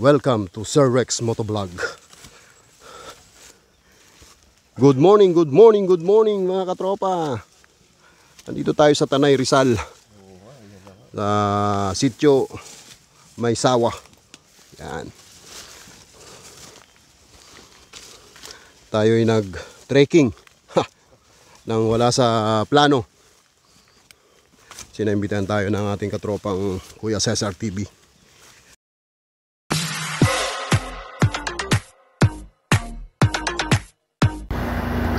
Welcome to Sir Rex Motovlog. Good morning, good morning, good morning mga katropa. Nandito tayo sa Tanay, Rizal. Sa sitio Maysawa. Yan. Tayo ay nag-trekking nang wala sa plano. Sinaimbitan tayo ng ating katropang Kuya Cesar TV.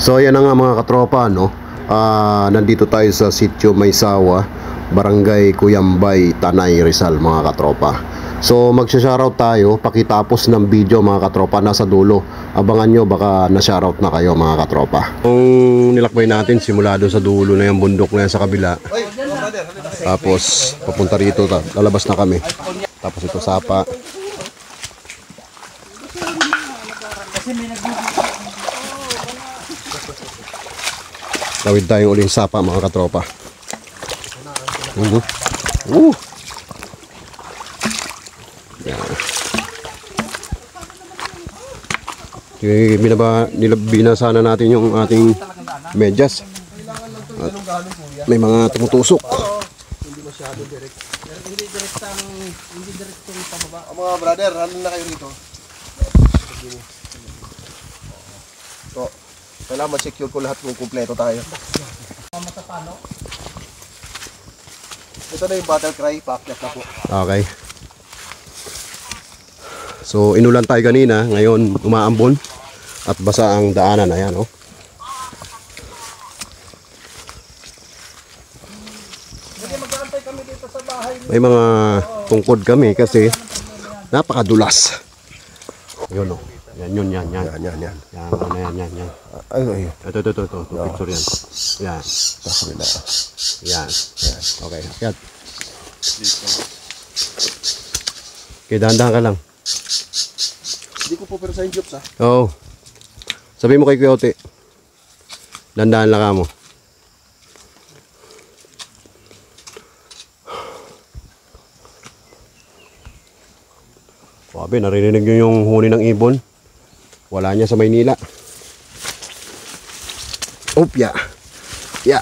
So yan na nga mga katropa, no? Nandito tayo sa sitio Maysawa, Barangay Cuyambay, Tanay, Rizal mga katropa. So magsha-shoutout tayo pakitapos ng video mga katropa, nasa dulo. Abangan nyo, baka na-shoutout na kayo mga katropa. Kung nilakbay natin simula doon sa dulo na yung bundok na yan sa kabila. Tapos papunta rito, lalabas na kami. Tapos ito sapa. Tawid tayong uling sapa mga katropa. Binasa na natin yung ating medyas. At may mga tumutusok. Hindi masyado direct. Hindi direktong pababa. Mga brother, ano na kayo dito? So, kailangan ma-secure ko lahat kung kumpleto tayo. Ito na yung battle cry, paakyat na po. Okay. So inulan tayo kanina, ngayon umaambon at basa ang daanan. Ayan, oh. May mga tungkod kami kasi napakadulas. Yun, oh. Yan. Yan. Yan. Ay. Ito. Picture yan. Yan. Yan. Okay. Yan. Okay, dahan-dahan ka lang. Hindi ko po pero sa jobs, ha? Oo. Sabi mo kay Kuyote. Dahan-dahan lang ka mo. Sabi, narinig nyo yung huni ng ibon. Wala niya sa Maynila. Opya. Yeah.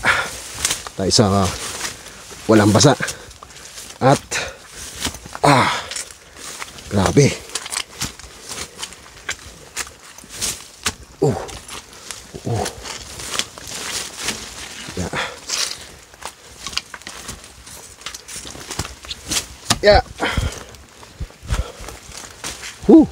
Tayo sa walang basa. At grabe. Yeah. Yeah. Woo.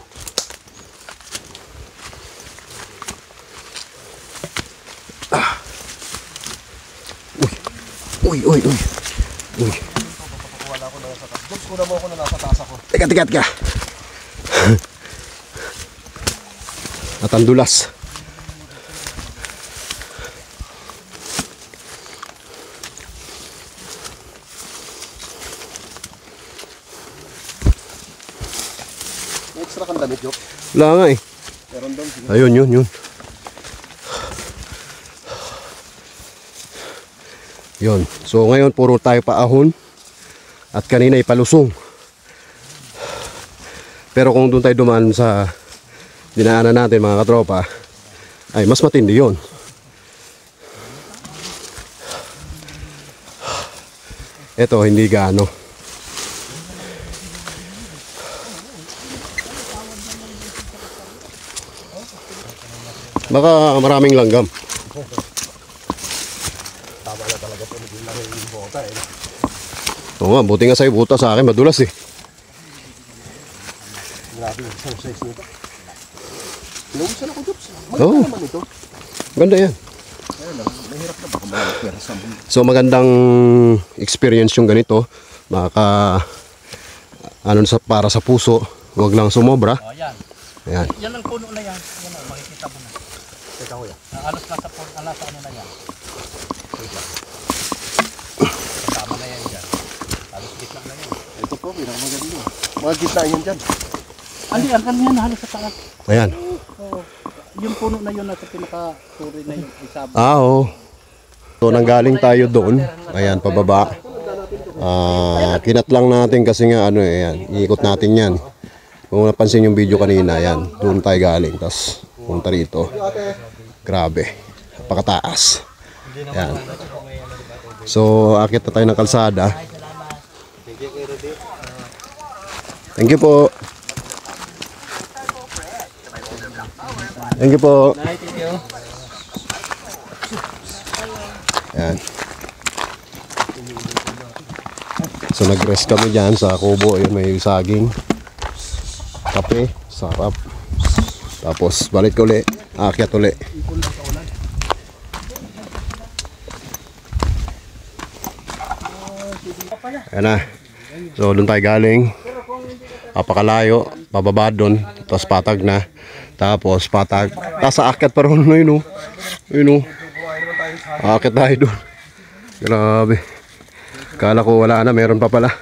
Uy. Wala ko na sa taas. Jobs ko na mo ako na nasa taas ako. Teka. At ang dulas. May extra kang damit, Jok? Wala nga eh. Meron doon. Ayun, yun. Yun. So ngayon puro tayo paahon at kanina ay palusong. Pero kung doon tayo dumaan sa dinaanan natin mga katropa, ay mas matindi yun. Ito hindi gaano. Baka maraming langgam. Tama na talaga po. Hindi lang yung bota eh. Oo nga, buti nga sa'yo buta, sa akin madulas eh. Grabe yung size nito. Pinawisan ako, Jobs. Oo. Maganda naman ito. Ganda yan. Ayun lang, mahirap na baka malapera sa mga. So magandang experience yung ganito. Para sa puso, huwag lang sumobra. Oh, yan. Ayan. Yan ang puno na yan. Yan ang makikita mo na. Teka ko yan. Alos na sa puno, sa ano na yan. Kasama na yan dyan. Alos gitna na yan. Ito po, pinakamaganda. Mga gitna yan dyan. Ang kanyan na halos sa taas. Ayan. Oh, yung puno na yun nasa pinaka-turi na yung isabot. Oo. So nanggaling tayo doon. Ayan, pababa. Kinat lang natin kasi nga ano eh, yan. Iikot natin yan. Kung napansin yung video kanina, yan, doon tayo galing. Tapos punta rito. Grabe. Napakataas. Yan. So, akit na tayo ng kalsada. Thank you po. Thank you po. Yan. So, nag-rest kami dyan sa kubo. Yun, may saging. Kape. Sarap. Tapos, balik uli. Akyat uli. Ayan na. So, doon tayo galing. Apakalayo. Pababa doon. Tapos patag na. Tapos patag. Tapos aakyat pa rin. Yun o. Yun o. Aakyat tayo doon. Grabe. Kala ko wala na. Meron pa pala.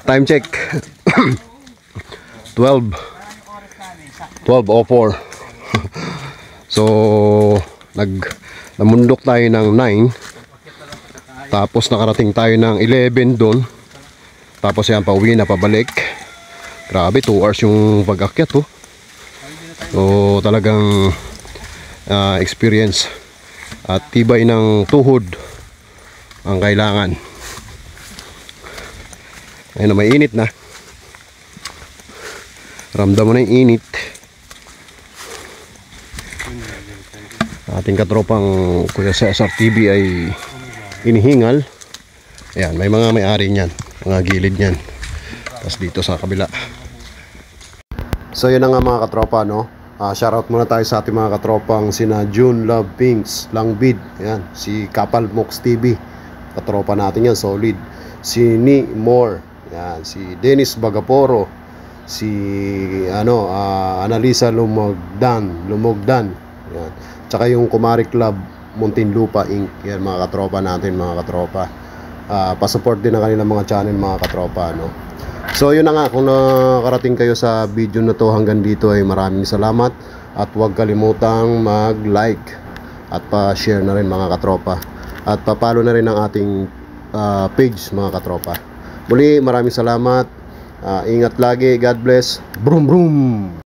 Time check. 12:04. So, namundok tayo ng 9. Tapos nakarating tayo ng 11 doon. Tapos yan, pauwi na pabalik. Grabe, 2 hours yung pag-akyat oh. So talagang experience at tibay ng tuhod ang kailangan. Ayun na, may init na. Ramdam mo na yung init. Ating katropang Kuya Cesar TV ay inihingal. Ayan, may mga may-ari niyan, mga gilid niyan. Tapos dito sa kabila. So yun na nga mga katropa, no? Shoutout muna tayo sa ating mga katropang sina June Love Pinks, Langbid. Ayan, si Kapal Mox TV. Katropa natin yan, solid. Si Ni Moore. Ayan, si Dennis Bagaporo. Si Analisa Lumogdan. Ayan. Tsaka yung Kumari Club Muntinlupa Inc. Yan mga katropa natin, mga katropa. Pasupport din ang kanilang mga channel, mga katropa, no? So yun na nga, kung nakarating kayo sa video na to hanggang dito ay maraming salamat. At huwag kalimutang mag-like at pa-share na rin mga katropa. At pa-follow na rin ang ating page mga katropa. Muli maraming salamat. Ingat lagi, God bless. Brum brum.